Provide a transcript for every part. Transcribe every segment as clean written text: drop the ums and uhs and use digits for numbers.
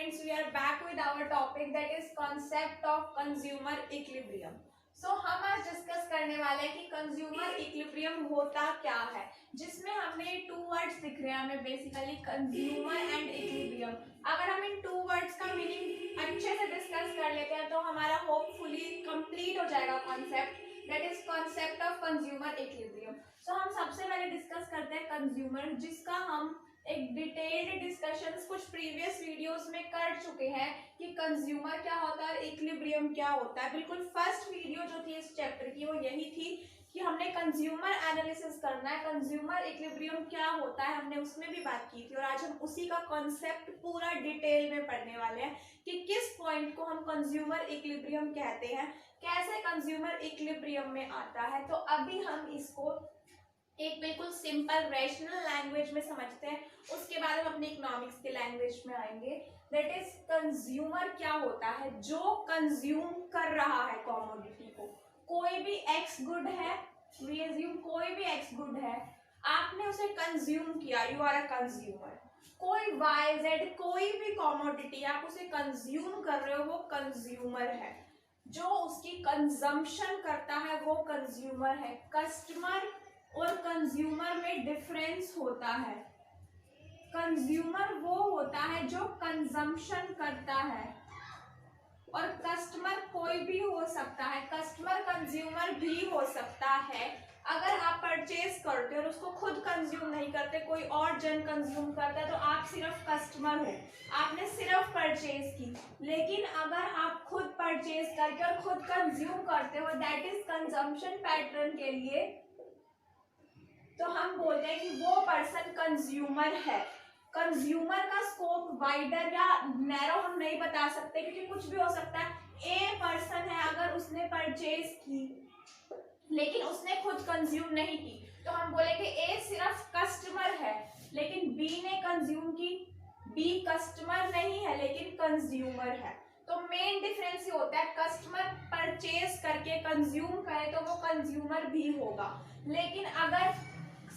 friends, we are back with our topic that is concept of consumer equilibrium. So हम आज discuss करने वाले हैं कि कंज्यूमर इक्विलिब्रियम होता क्या है, जिसमें हमें टू वर्ड्स दिख रहे हैं हमें बेसिकली कंज्यूमर एंड इक्विलिब्रियम. अगर हम इन टू वर्ड्स का मीनिंग अच्छे से डिस्कस कर लेते हैं तो हमारा होपफुली कंप्लीट हो जाएगा concept, that is concept of consumer equilibrium. So हम सबसे पहले डिस्कस करते हैं कंज्यूमर, जिसका हम एक डिटेल्ड डिस्कशंस कुछ प्रीवियस वीडियोस में कर चुके हैं कि कंज्यूमर क्या होता है, इक्विलिब्रियम क्या होता है. बिल्कुल फर्स्ट वीडियो जो थी इस चैप्टर की वो यही थी कि हमने कंज्यूमर एनालिसिस करना है, कंज्यूमर इक्विलिब्रियम क्या होता है, हमने उसमें भी बात की थी. और आज हम उसी का कॉन्सेप्ट पूरा डिटेल में पढ़ने वाले हैं कि किस पॉइंट को हम कंज्यूमर इक्विलिब्रियम कहते हैं, कैसे कंज्यूमर इक्विलिब्रियम में आता है. तो अभी हम इसको एक बिल्कुल सिंपल रैशनल लैंग्वेज में समझते हैं, उसके बाद हम अपनी इकोनॉमिक्स के लैंग्वेज में आएंगे. दैट इज कंज्यूमर क्या होता है, जो कंज्यूम कर रहा है कमोडिटी को. कोई भी एक्स गुड है, वी अज्यूम कोई भी एक्स गुड है, आपने उसे कंज्यूम किया, यू आर अ कंज्यूमर. कोई वाई जेड कोई भी कमोडिटी आप उसे कंज्यूम कर रहे हो, वो कंज्यूमर है. जो उसकी कंजम्पशन करता है वो कंज्यूमर है. कस्टमर और कंज्यूमर में डिफरेंस होता है. कंज्यूमर वो होता है जो कंजम्पशन करता है और कस्टमर कोई भी हो सकता है. कस्टमर कंज्यूमर भी हो सकता है. अगर आप परचेज करते हो और उसको खुद कंज्यूम नहीं करते, कोई और जन कंज्यूम करता है, तो आप सिर्फ कस्टमर हो, आपने सिर्फ परचेज की. लेकिन अगर आप खुद परचेज करके और खुद कंज्यूम करते हो, दैट इज कंजम्पशन पैटर्न के लिए, तो हम बोलते हैं कि वो पर्सन कंज्यूमर है. कंज्यूमर का स्कोप वाइडर या नैरो हम नहीं बता सकते, क्योंकि कुछ भी हो सकता है. ए पर्सन है, अगर उसने परचेज की लेकिन उसने खुद कंज्यूम नहीं की, तो हम बोलेंगे ए सिर्फ कस्टमर है, लेकिन बी ने कंज्यूम की. बी कस्टमर नहीं है लेकिन कंज्यूमर है. तो मेन डिफरेंस ये होता है, कस्टमर परचेज करके कंज्यूम करे तो वो कंज्यूमर भी होगा, लेकिन अगर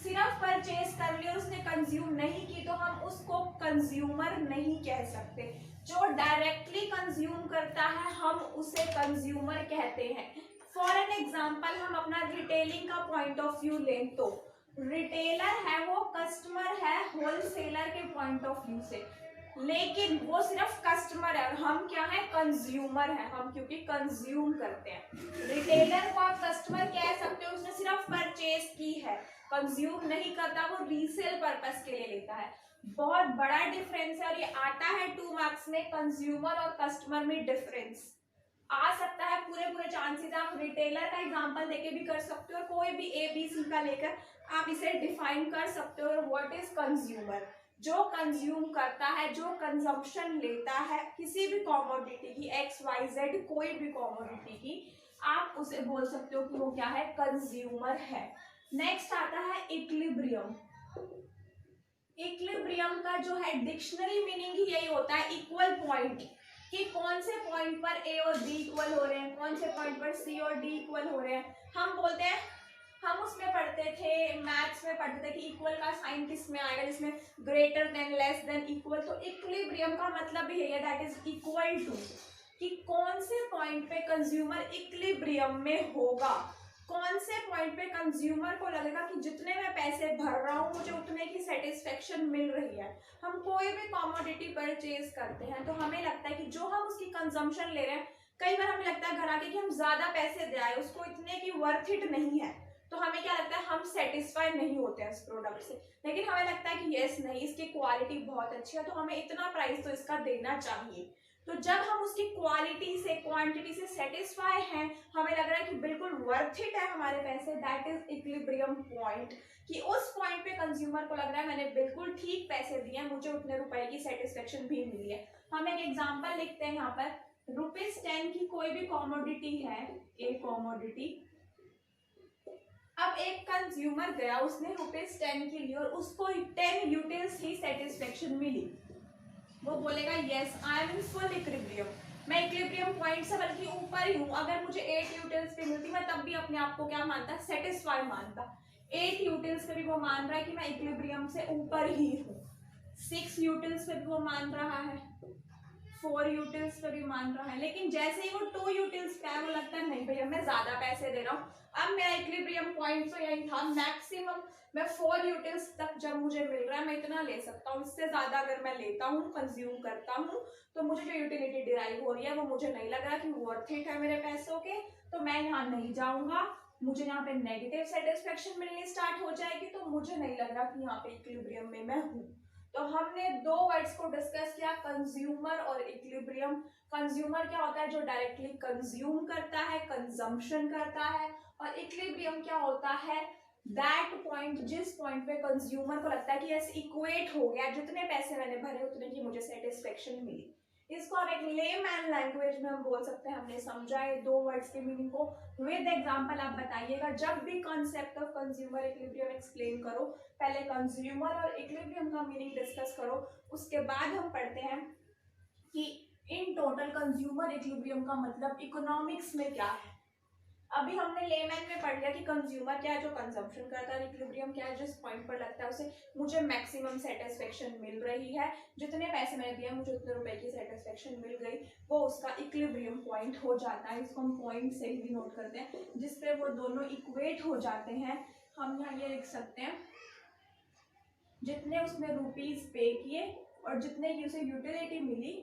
सिर्फ परचेज कर लिया उसने कंज्यूम नहीं की तो हम उसको कंज्यूमर नहीं कह सकते. जो डायरेक्टली कंज्यूम करता है हम उसे कंज्यूमर कहते हैं. फॉर एन एग्जांपल हम अपना रिटेलिंग का पॉइंट ऑफ व्यू लें तो रिटेलर है वो कस्टमर है होलसेलर के पॉइंट ऑफ व्यू से, लेकिन वो सिर्फ कस्टमर है और हम क्या है, कंज्यूमर है. हम क्योंकि कंज्यूम करते हैं. रिटेलर को आप कस्टमर कह सकते हो, उसने सिर्फ परचेज की है, कंज्यूम नहीं करता, वो रीसेल पर्पस के लिए लेता है. बहुत बड़ा डिफरेंस है और ये आता है 2 मार्क्स में. कंज्यूमर और कस्टमर में डिफरेंस आ सकता है. पूरे चांसेस आप रिटेलर का एग्जांपल देके भी कर सकते हो और कोई भी ए बी सी का लेकर आप इसे डिफाइन कर सकते हो. व्हाट इज कंज्यूमर, जो कंज्यूम करता है, जो कंजम्पशन लेता है किसी भी कमोडिटी की, एक्स वाई जेड कोई भी कमोडिटी की, आप उसे बोल सकते हो कि वो क्या है, कंज्यूमर है. नेक्स्ट आता है इक्विलिब्रियम. इक्विलिब्रियम का जो है डिक्शनरी मीनिंग ही यही होता है, इक्वल पॉइंट, कि कौन से पॉइंट पर ए और बी इक्वल हो रहे हैं, कौन से पॉइंट पर सी और डी इक्वल हो रहे हैं. हम बोलते हैं, हम उसमें पढ़ते थे, मैथ्स में पढ़ते थे कि इक्वल का साइन किस में आएगा, जिसमें greater than, less than, equal. तो इक्विलिब्रियम का मतलब भी है दैट इज इक्वल टू, कि कौन से पॉइंट पे कंज्यूमर इक्विलिब्रियम में होगा, कौन से पॉइंट पे कंज्यूमर को लगेगा कि जितने मैं पैसे भर रहा हूँ मुझे उतने की सेटिस्फेक्शन मिल रही है. हम कोई भी कमोडिटी परचेज करते हैं तो हमें लगता है कि जो हम उसकी कंजम्पशन ले रहे हैं, कई बार हमें लगता है घर आके कि हम ज्यादा पैसे दे आए, उसको इतने की वर्थ इट नहीं है, तो हमें क्या लगता है, हम सेटिस्फाई नहीं होते हैं इस प्रोडक्ट से. लेकिन हमें लगता है कि यस नहीं, इसकी क्वालिटी बहुत अच्छी है तो हमें इतना प्राइस तो इसका देना चाहिए. तो जब हम उसकी क्वालिटी से, क्वांटिटी से सेटिस्फाई हैं, हमें लग रहा है कि बिल्कुल वर्थ इट है हमारे पैसे, दैट इज इक्विलिब्रियम पॉइंट. कि उस पॉइंट पे कंज्यूमर को लग रहा है मैंने बिल्कुल ठीक पैसे दिए हैं, मुझे उतने रुपए की सेटिस्फेक्शन भी मिली है. हम एक एग्जांपल लिखते हैं यहाँ पर, ₹10 की कोई भी कमोडिटी है, एक कमोडिटी. अब एक कंज्यूमर गया, उसने ₹10 की ली और उसको 10 यूटिल्स ही सेटिस्फेक्शन मिली, वो बोलेगा yes I am in full equilibrium, मैं इक्विलिब्रियम पॉइंट से बल्कि ऊपर ही हूँ. अगर मुझे 8 यूटिल्स पे मिलती मैं तब भी अपने आप को क्या मानता, सेटिस्फाई मानता. 8 यूटिल्स पे भी वो मान रहा है कि मैं इक्विलिब्रियम से ऊपर ही हूँ, 6 यूटिल्स पे भी वो मान रहा है, 4 यूटिल्स पे भी मान रहा है, लेकिन जैसे ही वो 2 यूटिल्स पे है वो लगता है नहीं भैया मैं ज्यादा पैसे दे रहा हूँ। अब मेरा इक्विलिब्रियम पॉइंट तो यही था, मैक्सिमम मैं 4 यूटिल्स तक जब मुझे मिल रहा है मैं इतना ले सकता हूँ, इससे ज्यादा अगर मैं लेता हूँ कंज्यूम करता हूँ तो मुझे जो यूटिलिटी डिराइव हो रही है वो मुझे नहीं लग रहा कि वर्थ इट है मेरे पैसों के, तो मैं यहाँ नहीं जाऊंगा, मुझे यहाँ पे नेगेटिव सेटिस्फेक्शन मिलनी स्टार्ट हो जाएगी, तो मुझे नहीं लग रहा कि यहाँ पे इक्विलिब्रियम में मैं हूँ। तो हमने दो वर्ड्स को डिस्कस किया, कंज्यूमर और इक्विलिब्रियम। कंज्यूमर क्या होता है, जो डायरेक्टली कंज्यूम करता है, कंजम्पशन करता है, और इक्विलिब्रियम क्या होता है, दैट पॉइंट जिस पॉइंट पे कंज्यूमर को लगता है कि यस इक्वेट हो गया, जितने पैसे मैंने भरे उतने की मुझे सेटिस्फेक्शन मिली। इसको आप एक लेमैन लैंग्वेज में हम बोल सकते हैं, हमने समझा है दो वर्ड्स के मीनिंग को विद एग्जांपल। आप बताइएगा जब भी concept of consumer equilibrium explain करो, पहले कंज्यूमर और इक्विलिब्रियम का मीनिंग डिस्कस करो, उसके बाद हम पढ़ते हैं कि इन टोटल कंज्यूमर इक्विलिब्रियम का मतलब इकोनॉमिक्स में क्या है। अभी हमने लेमैन में पढ़ लिया कि कंज्यूमर क्या है, जो कंजम्पशन करता है, इक्विलिब्रियम क्या है, जिस पॉइंट पर लगता है उसे मुझे मैक्सिमम सेटिस्फेक्शन मिल रही है, जितने पैसे मैंने दिए मुझे उतने रुपए की सेटिस्फेक्शन मिल गई, वो उसका इक्विलिब्रियम पॉइंट हो जाता है। इसको हम पॉइंट से ही नोट करते हैं, जिसपे वो दोनों इक्वेट हो जाते हैं। हम यहाँ ये लिख सकते हैं, जितने उसने रुपीज पे किए और जितने की उसे यूटिलिटी मिली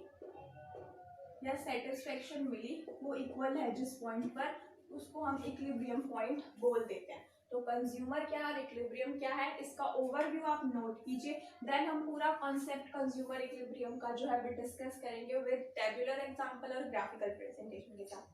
या सेटिस्फेक्शन मिली वो इक्वल है जिस पॉइंट पर, उसको हम इक्विलिब्रियम पॉइंट बोल देते हैं। तो कंज्यूमर क्या है, इक्विलिब्रियम क्या है, इसका ओवरव्यू आप नोट कीजिए। देन हम पूरा कॉन्सेप्ट कंज्यूमर इक्विलिब्रियम का जो है वो डिस्कस करेंगे विद टेबुलर एग्जांपल और ग्राफिकल प्रेजेंटेशन के साथ।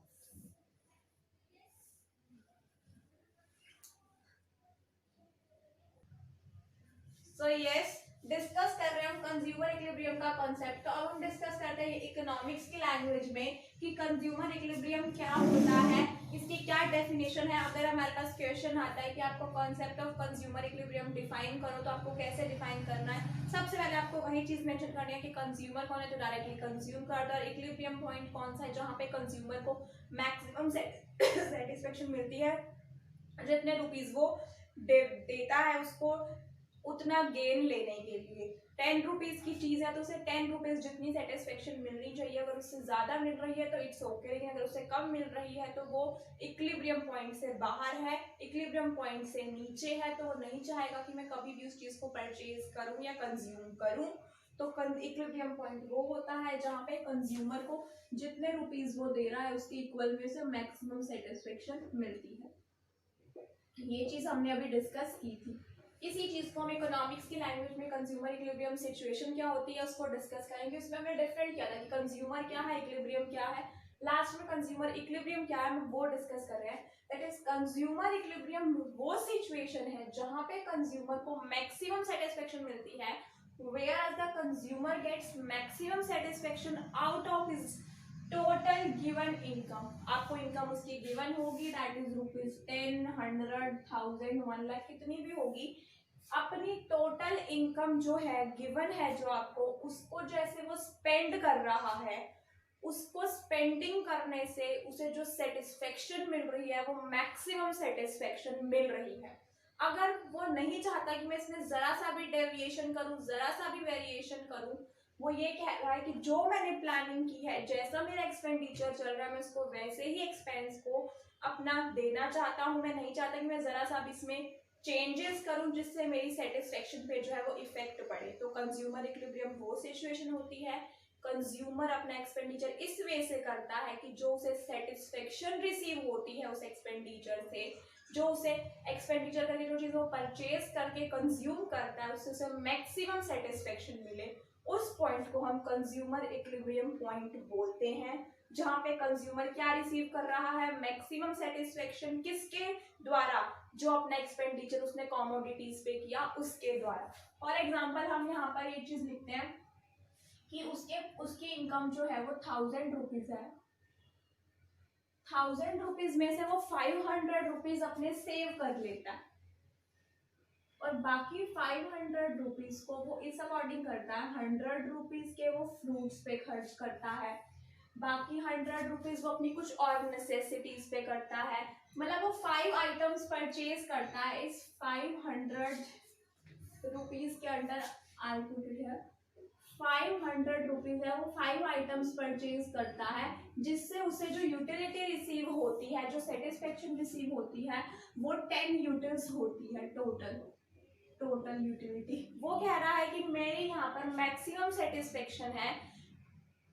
सो यस, डिस्कस कर रहे हैं हम कंज्यूमर इक्विलिब्रियम का कॉन्सेप्ट। तो अब हम डिस्कस करते हैं इकोनॉमिक्स की लैंग्वेज में कि कंज्यूमर इक्विलिब्रियम क्या होता है, इसकी क्या डेफिनेशन है। अगर हमारे पास क्वेश्चन आता है कि आपको concept of consumer equilibrium define करो, तो आपको कैसे डिफाइन करना है। सबसे पहले आपको वही चीज मेंशन करनी है कि कंज्यूमर कौन है, जो डायरेक्टली कंज्यूम करता है, और इक्विलिब्रियम पॉइंट कौन सा है जहाँ पे कंज्यूमर को मैक्सिमम सेटिस्फेक्शन मिलती है, जितने रुपीज वो देता है उसको उतना गेन लेने के लिए। 10 रुपीज की चीज है तो उसे 10 रुपीज जितनी सेटिस्फेक्शन मिलनी चाहिए, अगर उससे ज्यादा मिल रही है तो इट्स ओके, लेकिन अगर उससे कम मिल रही है तो वो इक्विलिब्रियम पॉइंट से बाहर है, इक्विलिब्रियम पॉइंट से नीचे है, तो वो नहीं चाहेगा कि मैं कभी भी उस चीज को परचेज करूं या कंज्यूम करूं। तो इक्विलिब्रियम पॉइंट वो होता है जहाँ पे कंज्यूमर को जितने रुपीज वो दे रहा है उसके इक्वल में से मैक्सिमम सेटिस्फेक्शन मिलती है। ये चीज हमने अभी डिस्कस की थी। इसी चीज को हम इकोनॉमिक्स की लैंग्वेज में कंज्यूमर इक्विलिब्रियम सिचुएशन क्या होती है उसको डिस्कस करेंगे। उसमें हमने डिफरेंट किया था कि कंज्यूमर क्या है, इक्विलिब्रियम क्या है, लास्ट में कंज्यूमर इक्विलिब्रियम क्या है हम वो डिस्कस कर रहे हैं। दैट इज कंज्यूमर इक्विलिब्रियम वो सिचुएशन है जहां पे कंज्यूमर को मैक्सिमम सेटिस्फेक्शन मिलती है, whereas the consumer gets maximum satisfaction out of his total given income. आपको इनकम उसकी गिवन होगी, दैट इज रुपीज 10, 100, 1000, 1 लाख, कितनी भी होगी, अपनी टोटल इनकम जो है गिवन है जो आपको, उसको जैसे वो स्पेंड कर रहा है, उसको स्पेंडिंग करने से उसे जो सेटिस्फेक्शन मिल रही है वो मैक्सिमम सेटिस्फेक्शन मिल रही है। अगर वो नहीं चाहता कि मैं इसमें जरा सा भी डेविएशन करूं, जरा सा भी वेरिएशन करूं, वो ये कह रहा है कि जो मैंने प्लानिंग की है, जैसा मेरा एक्सपेंडिचर चल रहा है, मैं उसको वैसे ही एक्सपेंस को अपना देना चाहता हूँ। मैं नहीं चाहता कि मैं जरा सा भी इसमें चेंजेस करूं जिससे मेरी सेटिस्फेक्शन पे जो है वो इफेक्ट पड़े। तो कंज्यूमर इक्विलिब्रियम वो सिचुएशन होती है, कंज्यूमर अपना एक्सपेंडिचर इस वे से करता है कि जो उसे सेटिस्फेक्शन रिसीव होती है उस एक्सपेंडिचर से, जो उसे एक्सपेंडिचर करके जो चीज वो परचेज करके कंज्यूम करता है उससे उसे मैक्सिमम सेटिस्फेक्शन मिले, उस पॉइंट को हम कंज्यूमर इक्विलिब्रियम पॉइंट बोलते हैं। जहां पे कंज्यूमर क्या रिसीव कर रहा है, मैक्सिमम सेटिस्फेक्शन, किसके द्वारा, जो अपना एक्सपेंडिचर उसने कॉमोडिटीज पे किया उसके द्वारा। फॉर एग्जांपल हम यहाँ पर ये चीज लिखते हैं कि उसकी इनकम जो है वो 1000 रुपीज है, 1000 रुपीज में से वो 500 रुपीज अपने सेव कर लेता है और बाकी 500 रुपीज को वो इस अकॉर्डिंग करता है, 100 रुपीज के वो फ्रूट्स पे खर्च करता है, बाकी 100 रुपीज वो अपनी कुछ और नेसेसिटीज पे करता है। मतलब वो 5 आइटम्स परचेज करता है। इस 500 रुपीज के under I put it here 500 rupees है, वो 5 आइटम्स परचेज करता है, जिससे उसे जो यूटिलिटी रिसीव होती है, जो सेटिस्फेक्शन रिसीव होती है, वो 10 यूटिल्स होती है टोटल यूटिलिटी। वो कह रहा है कि मेरे यहाँ पर मैक्सिमम सेटिस्फेक्शन है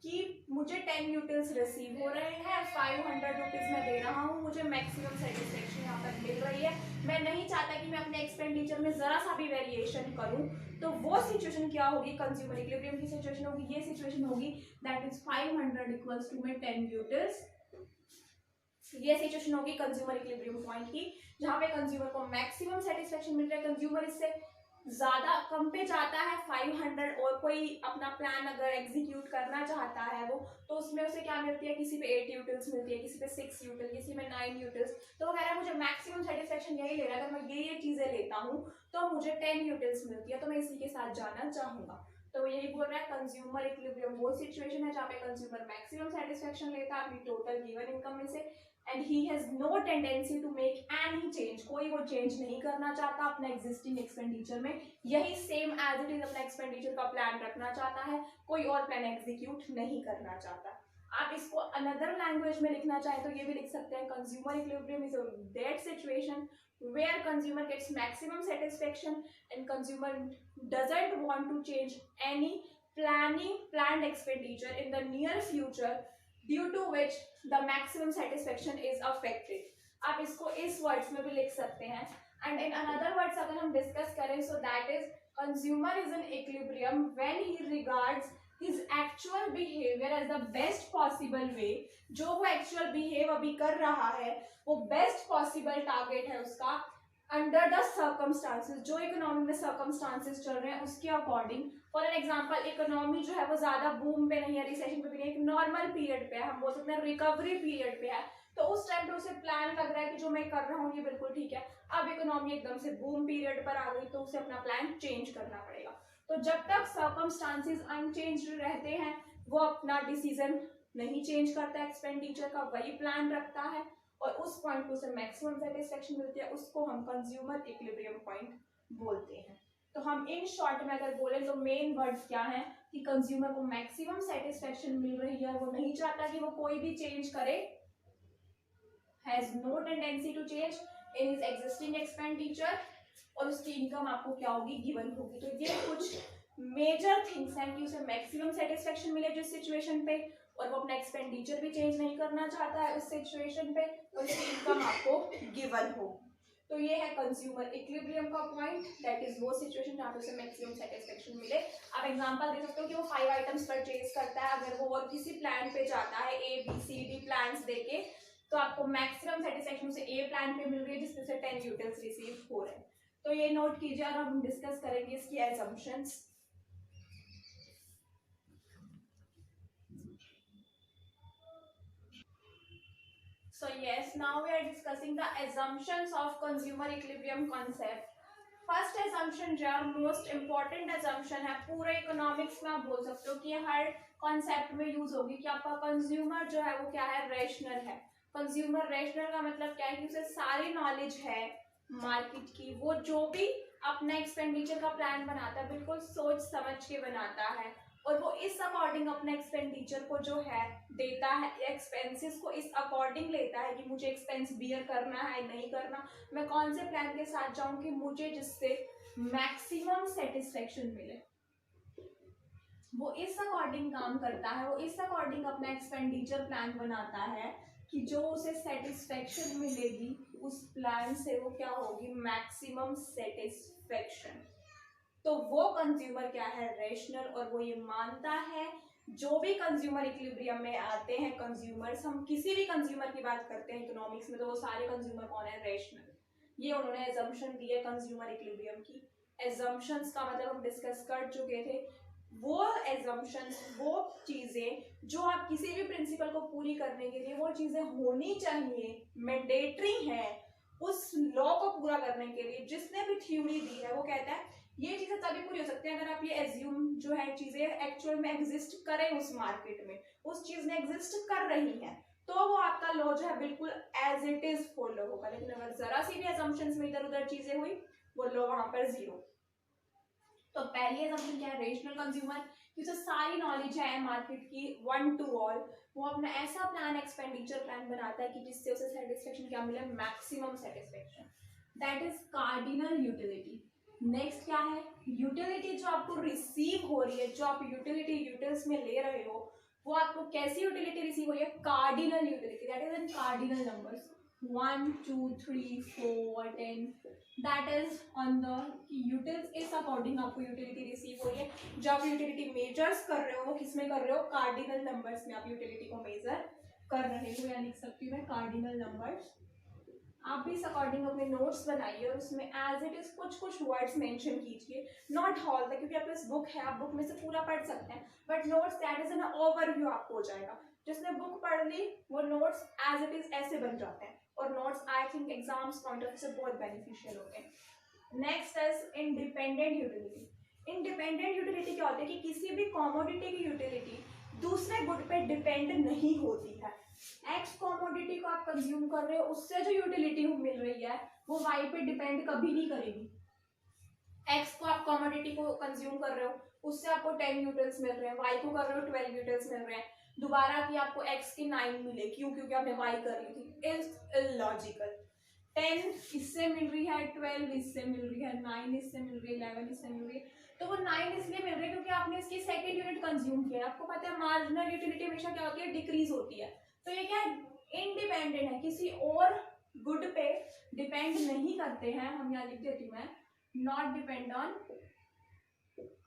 कि मुझे 10 यूटिल्स रिसीव हो रहे हैं, 500 रुपीज में दे रहा हूँ, मुझे मैक्सिमम सेटिस्फेक्शन यहाँ पर मिल रही है, मैं नहीं चाहता कि मैं अपने एक्सपेंडिचर में जरा सा भी वेरिएशन करूँ। तो वो सिचुएशन क्या होगी, कंज्यूमर इक्विलिब्रियम की सिचुएशन होगी, ये सिचुएशन होगी दैट इज 500 इक्वल्स टू में 10 यूटिल्स। ये सिचुएशन होगी कंज्यूमर इक्विलिब्रियम पॉइंट की, जहाँ पे कंज्यूमर को मैक्सिमम सेटिस्फेक्शन मिल रहा है, कंज्यूमर इससे ज्यादा कम पे जाता है 500, और कोई अपना प्लान अगर एग्जीक्यूट करना चाहता है वो, तो उसमें उसे क्या मिलती है, किसी पे 8 यूटिल्स मिलती है, किसी पे 6 यूटिल, किसी में 9 यूटिल्स। तो वो कह रहा है मुझे मैक्सिमम सेटिस्फेक्शन यही ले रहा है, अगर मैं ये चीजें लेता हूँ तो मुझे 10 यूटिल्स मिलती है, तो मैं इसी के साथ जाना चाहूंगा। तो यही बोल रहा है कंज्यूमर इक्विलिब्रियम वो सिचुएशन है जहाँ पे कंज्यूमर मैक्सिमम सेटिस्फेक्शन लेता है अपनी टोटल गिवन इनकम में से, and he has no tendency to make any change, कोई वो चेंज नहीं करना चाहता अपना एग्जिस्टिंग एक्सपेंडिचर में, यही सेम एज इट इज अपना एक्सपेंडिचर का प्लान रखना चाहता है, कोई और प्लान एग्जीक्यूट नहीं करना चाहता। आप इसको अनदर लैंग्वेज में लिखना चाहें तो ये भी लिख सकते हैं, consumer equilibrium is that situation where consumer gets maximum satisfaction and consumer doesn't want to change any planned expenditure in the near future due to which the maximum satisfaction is affected। आप इसको इस words में भी लिख सकते हैं, and in another words अगर हम डिस्कस करें so that is consumer is in equilibrium when he regards his actual behavior as the best possible way। जो वो एक्चुअल बिहेव अभी कर रहा है वो बेस्ट पॉसिबल टारगेट है उसका, अंडर द सर्कमस्टांसेस, जो इकोनॉमी में सर्कमस्टांसेस चल रहे हैं उसके according. For an example economy जो है वो ज्यादा बूम पे नहीं है, रिसेशन पे भी नहीं है, एक नॉर्मल पीरियड पे है, हम बोल सकते हैं रिकवरी पीरियड पे है, तो उस टाइम पे उसे प्लान लग रहा है कि जो मैं कर रहा हूँ ये बिल्कुल ठीक है। अब इकोनॉमी एकदम से बूम पीरियड पर आ गई तो उसे अपना प्लान चेंज करना पड़ेगा। तो जब तक सर्कमस्टांसेस अनचेंज्ड रहते हैं वो अपना डिसीजन नहीं चेंज करता, एक्सपेंडिचर का वही प्लान रखता है, और उस पॉइंट को उसे मैक्सिमम सेटिस्फेक्शन मिलती है, उसको हम कंज्यूमर इक्विलिब्रियम पॉइंट बोलते हैं। तो हम इन शॉर्ट में अगर बोले तो मेन वर्ड्स क्या है कि कंज्यूमर को मैक्सिमम सेटिस्फेक्शन मिल रही है, वो नहीं चाहता कि वो कोई भी चेंज करे, has no tendency to change in his existing expenditure, और उसकी इनकम आपको क्या होगी, गिवन होगी। तो ये कुछ मेजर थिंग्स हैं कि उसे मैक्सिमम सेटिस्फेक्शन मिले जिस सिचुएशन पे, और वो अपना एक्सपेंडिचर भी चेंज नहीं करना चाहता है उस सिचुएशन पे, और उसकी इनकम आपको गिवन हो। तो ये है कंज्यूमर इक्विलिब्रियम का पॉइंट, दैट इज वो सिचुएशन जहाँ पे उसे मैक्सिमम सेटिस्फेक्शन मिले। आप एग्जांपल दे सकते हो कि वो 5 आइटम्स परचेज करता है, अगर वो और किसी प्लान पे जाता है ABCD प्लान्स देके, तो आपको मैक्सिमम सेटिस्फेक्शन उसे A प्लान पे मिल रही है जिसमें से 10 यूटिल्स रिसीव हो रहे हैं। तो ये नोट कीजिए और हम डिस्कस करेंगे इसकी assumptions. So yes, now we are discussing the assumptions of consumer equilibrium concept। First assumption जो है मोस्ट इम्पॉर्टेंट assumption है पूरे इकोनॉमिक्स में, आप बोल सकते हो कि हर कॉन्सेप्ट में यूज होगी, कि आपका कंज्यूमर जो है वो क्या है, रेशनल है। कंज्यूमर रेशनल का मतलब क्या है कि उसे सारी नॉलेज है मार्केट की, वो जो भी अपना एक्सपेंडिचर का प्लान बनाता है बिल्कुल सोच समझ के बनाता है, और वो इस अकॉर्डिंग अपने एक्सपेंडिचर को जो है देता है, एक्सपेंसेस को इस अकॉर्डिंग लेता है कि मुझे एक्सपेंस बियर करना है नहीं करना, मैं कौन से प्लान के साथ जाऊं कि मुझे जिससे मैक्सिमम सेटिस्फेक्शन मिले, वो इस अकॉर्डिंग काम करता है, वो इस अकॉर्डिंग अपना एक्सपेंडिचर प्लान बनाता है कि जो उसे सेटिस्फेक्शन मिलेगी उस प्लान से वो क्या होगी, मैक्सिमम सेटिस्फेक्शन। तो वो कंज्यूमर क्या है, रेशनल, और वो ये मानता है जो भी कंज्यूमर इक्विलिब्रियम में आते हैं कंज्यूमर्स, हम किसी भी कंज्यूमर की बात करते हैं इकोनॉमिक्स में तो वो सारे कंज्यूमर कौन है, रेशनल। ये उन्होंने एजम्पशन दी है कंज्यूमर इक्विलिब्रियम की। एजम्पशंस का मतलब हम डिस्कस कर चुके थे, वो एजम्पशंस, वो चीजें जो आप किसी भी प्रिंसिपल को पूरी करने के लिए वो चीजें होनी चाहिए, मैंडेटरी है उस लॉ को पूरा करने के लिए, जिसने भी थ्योरी दी है वो कहता है ये चीजें तभी पूरी हो सकती है अगर आप ये एज्यूम जो है चीजें एक्चुअल में एग्जिस्ट करें उस मार्केट में, उस चीज में एग्जिस्ट कर रही है, तो वो आपका लॉ जो है बिल्कुल एज इट इज फॉलो होगा। लेकिन अगर जरा सी भी असम्पशंस में इधर उधर चीजें हुई वो लॉ वहां पर जीरो। तो पहली असम्पशन क्या है, रेशनल कंज्यूमर, कि जो सारी नॉलेज है मार्केट की वन टू ऑल, वो अपना ऐसा प्लान, एक्सपेंडिचर प्लान बनाता है कि जिससे उसे सेटिस्फेक्शन क्या मिले, maximum satisfaction. That is cardinal utility. Next क्या है, यूटिलिटी जो आपको रिसीव हो रही है, जो आप यूटिलिटी यूटिल्स में ले रहे हो, वो आपको कैसी यूटिलिटी रिसीव हो रही है, cardinal utility. That is in cardinal numbers 1 2 3 4 10, that is on the utils इस अकॉर्डिंग आपको यूटिलिटी रिसीव हो रही है। जो आप यूटिलिटी मेजर्स कर रहे हो वो किस में कर रहे हो, कार्डिनल नंबर्स में आप यूटिलिटी को मेजर कर रहे हो, या लिख सकती हूँ मैं कार्डिनल नंबर्स। आप भी इस अकॉर्डिंग अपने नोट्स बनाइए और उसमें एज इट इज कुछ कुछ वर्ड्स मेंशन कीजिए, नॉट ऑल द, क्योंकि आपके पास बुक है, आप बुक में से पूरा पढ़ सकते हैं, but notes that is an overview आपको हो जाएगा। जिसने बुक पढ़ ली वो नोट्स एज इट इज ऐसे बन जाते हैं, और notes I think exams point of view से बहुत बेनिफिशियल होते हैं। Next is independent utility. Independent utility क्या होती है कि किसी भी कॉमोडिटी की यूटिलिटी दूसरे गुड पे डिपेंड नहीं होती है। एक्स कॉमोडिटी को आप कंज्यूम कर रहे हो, उससे जो यूटिलिटी मिल रही है वो वाई पे डिपेंड कभी नहीं करेगी। एक्स को आप कॉमोडिटी को कंज्यूम कर रहे हो, उससे आपको 10 न्यूटन्स मिल रहे हैं, वाई को कर रहे हो 12 न्यूटन्स मिल रहे हैं, दोबारा की आपको एक्स की 9 मिले, क्यों, क्योंकि आपने वाई कर रही थी। Is illogical. 10 इससे मिल रही है, 12 इससे मिल रही है, 9 इससे मिल रही है, 11 इससे मिल रही है। तो वो 9 इसलिए मिल रही है क्योंकि आपने इसकी सेकंड यूनिट कंज्यूम किया है। आपको पता है मार्जिनल यूटिलिटी हमेशा क्या होती है, डिक्रीज होती है। तो ये क्या इंडिपेंडेंट है, किसी और गुड पे डिपेंड नहीं करते हैं। हम यहाँ लिख देती हूँ मैं, not depend on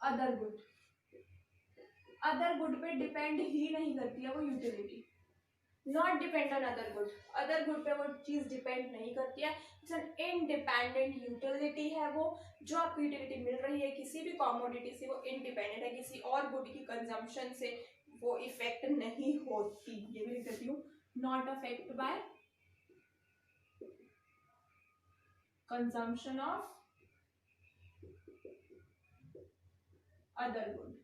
other good. Other good पे डिपेंड ही नहीं करती है वो utility, not depend on other good. Other good पे वो चीज डिपेंड नहीं करती है। इंडिपेंडेंट यूटिलिटी है वो, जो आपको यूटिलिटी मिल रही है किसी भी कॉमोडिटी से, वो इंडिपेंडेंट है, किसी और गुड की कंजम्पशन से वो इफेक्ट नहीं होती। ये भी लिख देती हूँ, not affect by consumption of other good.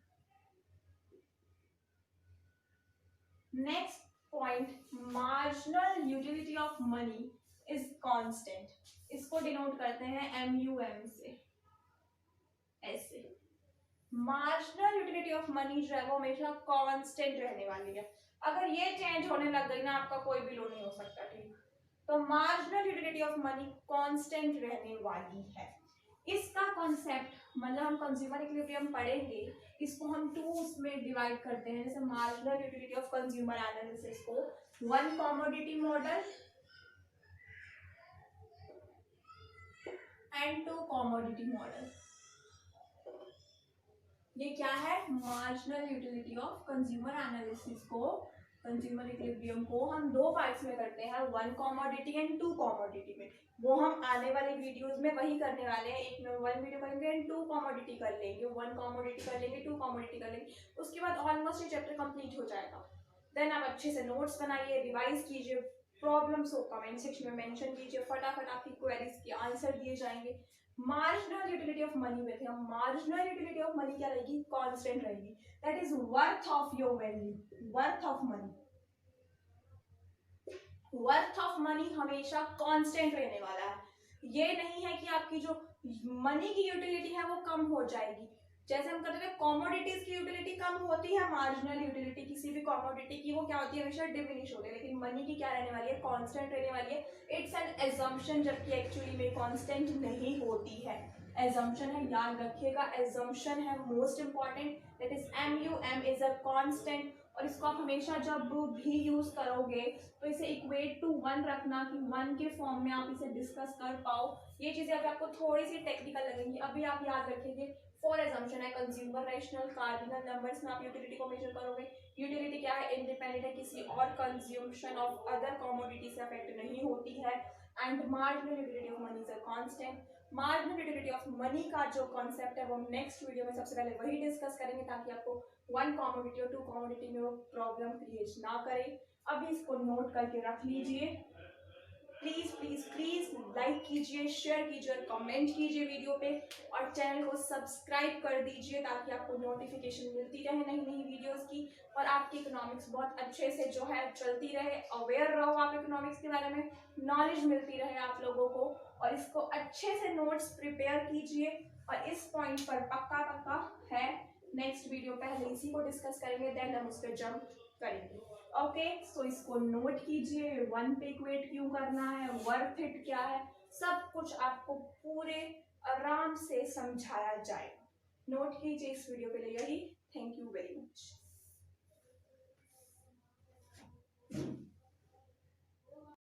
Next point, marginal utility of money is constant. इसको डिनोट करते हैं MUM से, ऐसे। मार्जिनल यूटिलिटी ऑफ मनी जो है वो हमेशा कांस्टेंट रहने वाली है। अगर ये चेंज होने लग गई ना, आपका कोई भी लो नहीं हो सकता, ठीक। तो marginal utility of money constant रहने वाली है। इसका कॉन्सेप्ट मतलब हम कंज्यूमर इक्विलिब्रियम पढ़ेंगे, इसको हम 2 में डिवाइड करते हैं। जैसे marginal utility of consumer analysis को 1 commodity model and 2 commodity model. ये क्या है, marginal utility of consumer analysis को, कंज्यूमर इक्विलिब्रियम को हम 2 पार्ट्स में करते हैं, 1 कमोडिटी एंड 2 कमोडिटी में। वो हम आने वाले वीडियोस में वही करने वाले हैं, एक में 1 वीडियो करेंगे एंड 2 कमोडिटी कर लेंगे, 1 कमोडिटी कर लेंगे, 2 कमोडिटी कर लेंगे। उसके बाद ऑलमोस्ट ये चैप्टर कंप्लीट हो जाएगा। देन आप अच्छे से नोट्स बनाइए, रिवाइज कीजिए, प्रॉब्लम्स को कमेंट सेक्शन में मेंशन कीजिए, फटाफट आपकी क्वेरीज के आंसर दिए जाएंगे। मार्जिनल यूटिलिटी ऑफ मनी में थे हम, मार्जिनल यूटिलिटी ऑफ मनी क्या रहेगी, कांस्टेंट रहेगी। That is worth of your value, worth of money. Worth of money हमेशा कांस्टेंट रहने वाला है। ये नहीं है कि आपकी जो मनी की यूटिलिटी है वो कम हो जाएगी। जैसे हम कहते थे कॉमोडिटीज की यूटिलिटी कम होती है, मार्जिनल यूटिलिटी किसी भी कॉमोडिटी की वो क्या होती है, हमेशा डिमिनिश होती है। लेकिन मनी की क्या रहने वाली है, कांस्टेंट रहने वाली है। इट्स एन एजम्पशन, जबकि एक्चुअली में कांस्टेंट नहीं होती है। एजम्पशन है, याद रखिएगा, एजम्पशन है most important. That is MUM is a constant. और इसको आप हमेशा जब भी यूज करोगे तो इसे इक्वेट टू 1 रखना, कि 1 के फॉर्म में आप इसे डिस्कस कर पाओ। ये चीजें अभी आपको थोड़ी सी टेक्निकल लगेंगी, अभी आप याद रखेंगे। फॉर एजम्पशन है कंज्यूमर रैशनल, कार्डिनल नंबर्स में आप यूटिलिटी को मेजर करोगे। यूटिलिटी क्या है, इंडिपेंडेंट है, किसी और कंज्यूमशन ऑफ अदर कमोडिटी से अफेक्ट नहीं होती है। And marginal utility of money is a constant. Marginal utility of money का जो कॉन्सेप्ट है वो हम नेक्स्ट वीडियो में सबसे पहले वही डिस्कस करेंगे, ताकि आपको 1 कमोडिटी और 2 कमोडिटी में वो प्रॉब्लम क्रिएट ना करे। अभी इसको नोट करके रख लीजिए। प्लीज प्लीज प्लीज लाइक कीजिए, शेयर कीजिए और कमेंट कीजिए वीडियो पे, और चैनल को सब्सक्राइब कर दीजिए ताकि आपको नोटिफिकेशन मिलती रहे नई नई वीडियोस की, और आपकी इकोनॉमिक्स बहुत अच्छे से जो है चलती रहे। अवेयर रहो आप इकोनॉमिक्स के बारे में, नॉलेज मिलती रहे आप लोगों को। और इसको अच्छे से नोट्स प्रिपेयर कीजिए, और इस पॉइंट पर पक्का पक्का है नेक्स्ट वीडियो पहले इसी को डिस्कस करेंगे, देन हम उस पर जंप करेंगे। ओके, सो इसको नोट कीजिए, वन पे इक्वेट क्यों करना है, वर्थ इट क्या है, सब कुछ आपको पूरे आराम से समझाया जाएगा। नोट कीजिए इस वीडियो के लिए यही। Thank you very much.